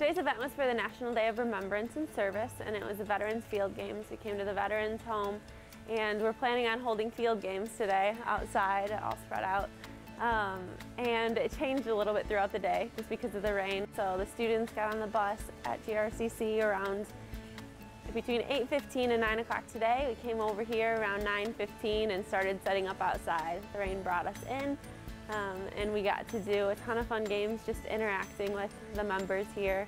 Today's event was for the National Day of Remembrance and Service, and it was a Veterans Field Games. We came to the Veterans Home, and we're planning on holding field games today outside, all spread out. And it changed a little bit throughout the day just because of the rain. So the students got on the bus at GRCC around between 8:15 and 9 o'clock today. We came over here around 9:15 and started setting up outside. The rain brought us in, and we got to do a ton of fun games just interacting with the members here.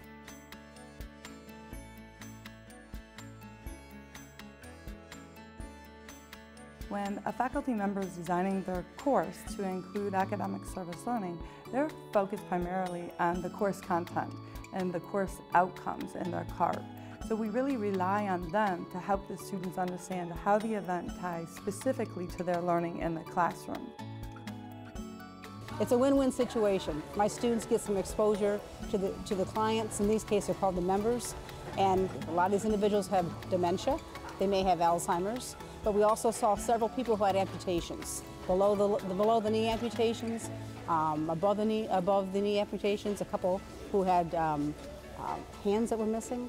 When a faculty member is designing their course to include academic service learning, they're focused primarily on the course content and the course outcomes in their CARB. So we really rely on them to help the students understand how the event ties specifically to their learning in the classroom. It's a win-win situation. My students get some exposure to the clients. In these cases, they're called the members. And a lot of these individuals have dementia. They may have Alzheimer's. But we also saw several people who had amputations. Below the knee amputations, above the knee amputations, a couple who had hands that were missing.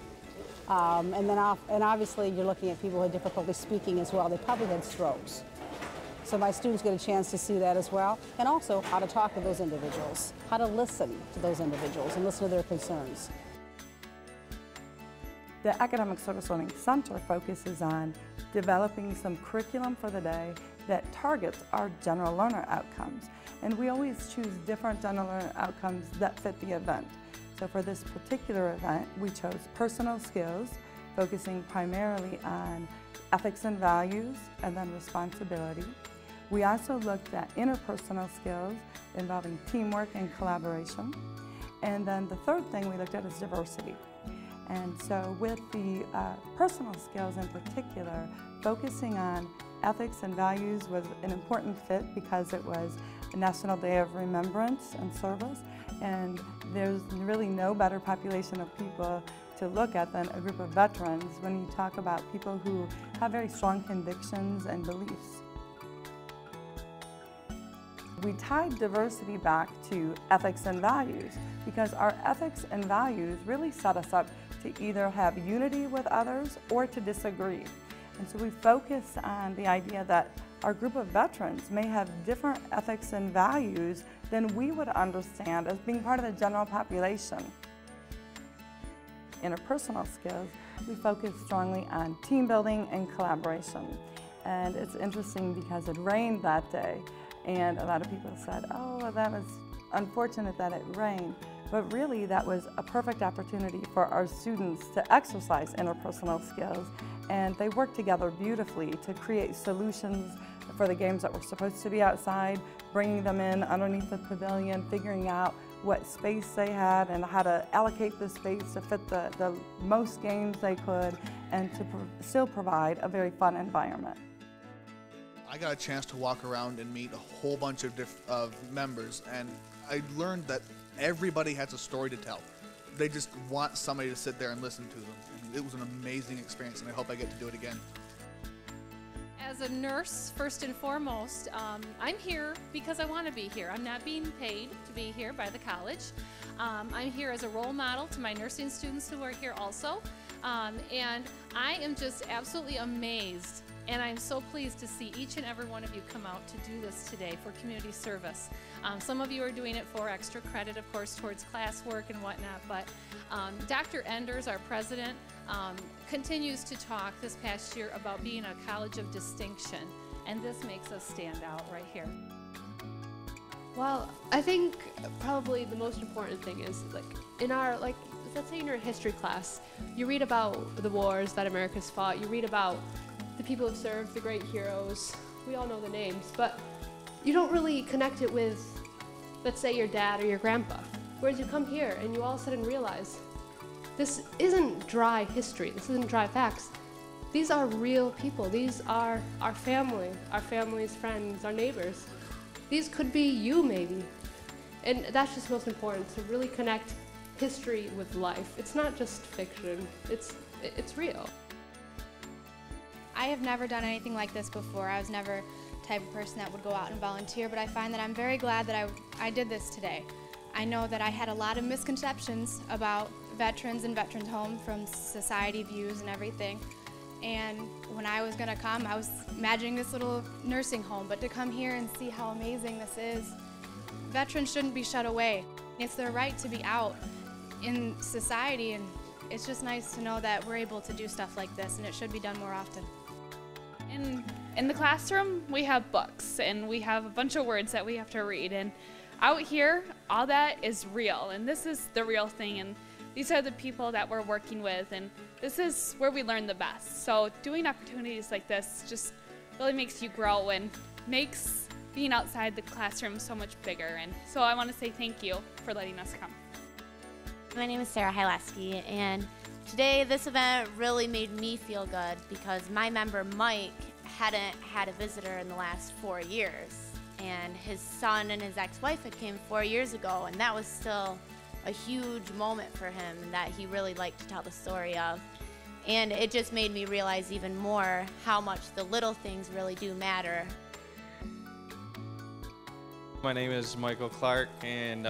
And obviously you're looking at people who had difficulty speaking as well. They probably had strokes. So my students get a chance to see that as well. And also how to talk to those individuals, how to listen to those individuals and listen to their concerns. The Academic Service Learning Center focuses on developing some curriculum for the day that targets our general learner outcomes. And we always choose different general learner outcomes that fit the event. So for this particular event, we chose personal skills, focusing primarily on ethics and values, and then responsibility. We also looked at interpersonal skills involving teamwork and collaboration. And then the third thing we looked at is diversity. And so with the personal skills in particular, focusing on ethics and values was an important fit because it was a National Day of Remembrance and Service, and there's really no better population of people to look at than a group of veterans when you talk about people who have very strong convictions and beliefs. We tied diversity back to ethics and values because our ethics and values really set us up to either have unity with others or to disagree. And so we focus on the idea that our group of veterans may have different ethics and values than we would understand as being part of the general population. Interpersonal skills, we focus strongly on team building and collaboration. And it's interesting because it rained that day, and a lot of people said, oh, that was unfortunate that it rained. But really, that was a perfect opportunity for our students to exercise interpersonal skills, and they worked together beautifully to create solutions for the games that were supposed to be outside, bringing them in underneath the pavilion, figuring out what space they had and how to allocate the space to fit the most games they could, and to still provide a very fun environment. I got a chance to walk around and meet a whole bunch of members, and I learned that everybody has a story to tell. They just want somebody to sit there and listen to them. And it was an amazing experience, and I hope I get to do it again. As a nurse, first and foremost, I'm here because I want to be here. I'm not being paid to be here by the college. I'm here as a role model to my nursing students who are here also. And I am just absolutely amazed, and I'm so pleased to see each and every one of you come out to do this today for community service. Some of you are doing it for extra credit, of course, towards classwork and whatnot, but Dr. Enders, our president, continues to talk this past year about being a college of distinction, and this makes us stand out right here. Well, I think probably the most important thing is, let's say in your history class, you read about the wars that America's fought, you read about the people who've served, the great heroes, we all know the names, but you don't really connect it with, let's say, your dad or your grandpa. Whereas you come here and you all of a sudden realize, this isn't dry history, this isn't dry facts. These are real people, these are our family, our family's friends, our neighbors. These could be you maybe. And that's just most important, to really connect history with life. It's not just fiction, it's real. I have never done anything like this before. I was never the type of person that would go out and volunteer, but I find that I'm very glad that I did this today. I know that I had a lot of misconceptions about veterans and veterans home from society views and everything. And when I was gonna come, I was imagining this little nursing home, but to come here and see how amazing this is, veterans shouldn't be shut away. It's their right to be out in society, and it's just nice to know that we're able to do stuff like this, and it should be done more often. In the classroom, we have books, and we have a bunch of words that we have to read, and out here, all that is real, and this is the real thing, and these are the people that we're working with, and this is where we learn the best. So doing opportunities like this just really makes you grow and makes being outside the classroom so much bigger. And so I want to say thank you for letting us come. My name is Sarah Hylaski, and today this event really made me feel good because my member Mike hadn't had a visitor in the last 4 years, and his son and his ex-wife had came 4 years ago, and that was still a huge moment for him that he really liked to tell the story of. And it just made me realize even more how much the little things really do matter. My name is Michael Clark, and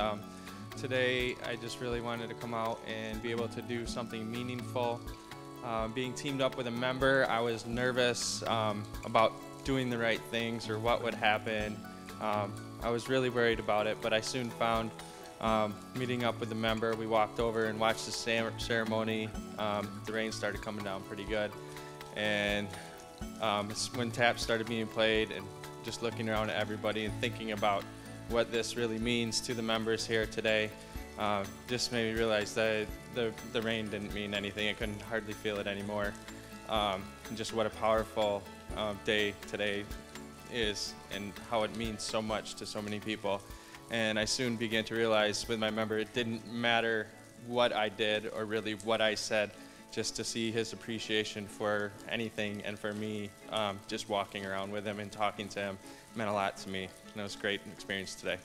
today I just really wanted to come out and be able to do something meaningful. Being teamed up with a member, I was nervous about doing the right things or what would happen. I was really worried about it, but I soon found meeting up with the member, we walked over and watched the ceremony. The rain started coming down pretty good, and when taps started being played, and just looking around at everybody and thinking about what this really means to the members here today, just made me realize that the rain didn't mean anything. I couldn't hardly feel it anymore. And just what a powerful day today is, and how it means so much to so many people. And I soon began to realize with my member, it didn't matter what I did or really what I said, just to see his appreciation for anything, and for me, just walking around with him and talking to him meant a lot to me. And it was a great experience today.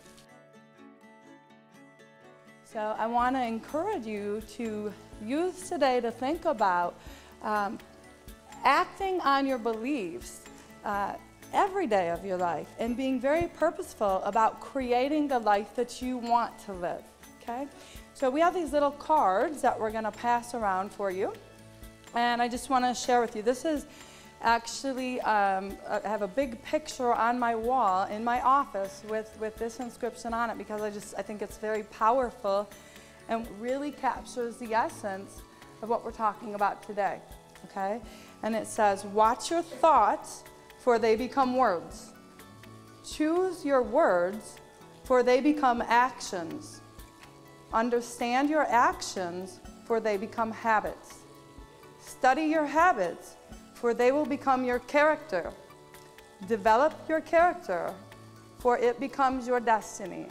So I want to encourage you to use today to think about acting on your beliefs every day of your life, and being very purposeful about creating the life that you want to live, okay? So we have these little cards that we're going to pass around for you, and I just want to share with you. This is actually, I have a big picture on my wall in my office with this inscription on it, because I think it's very powerful and really captures the essence of what we're talking about today, okay? And it says, watch your thoughts, for they become words. Choose your words, for they become actions. Understand your actions, for they become habits. Study your habits, for they will become your character. Develop your character, for it becomes your destiny.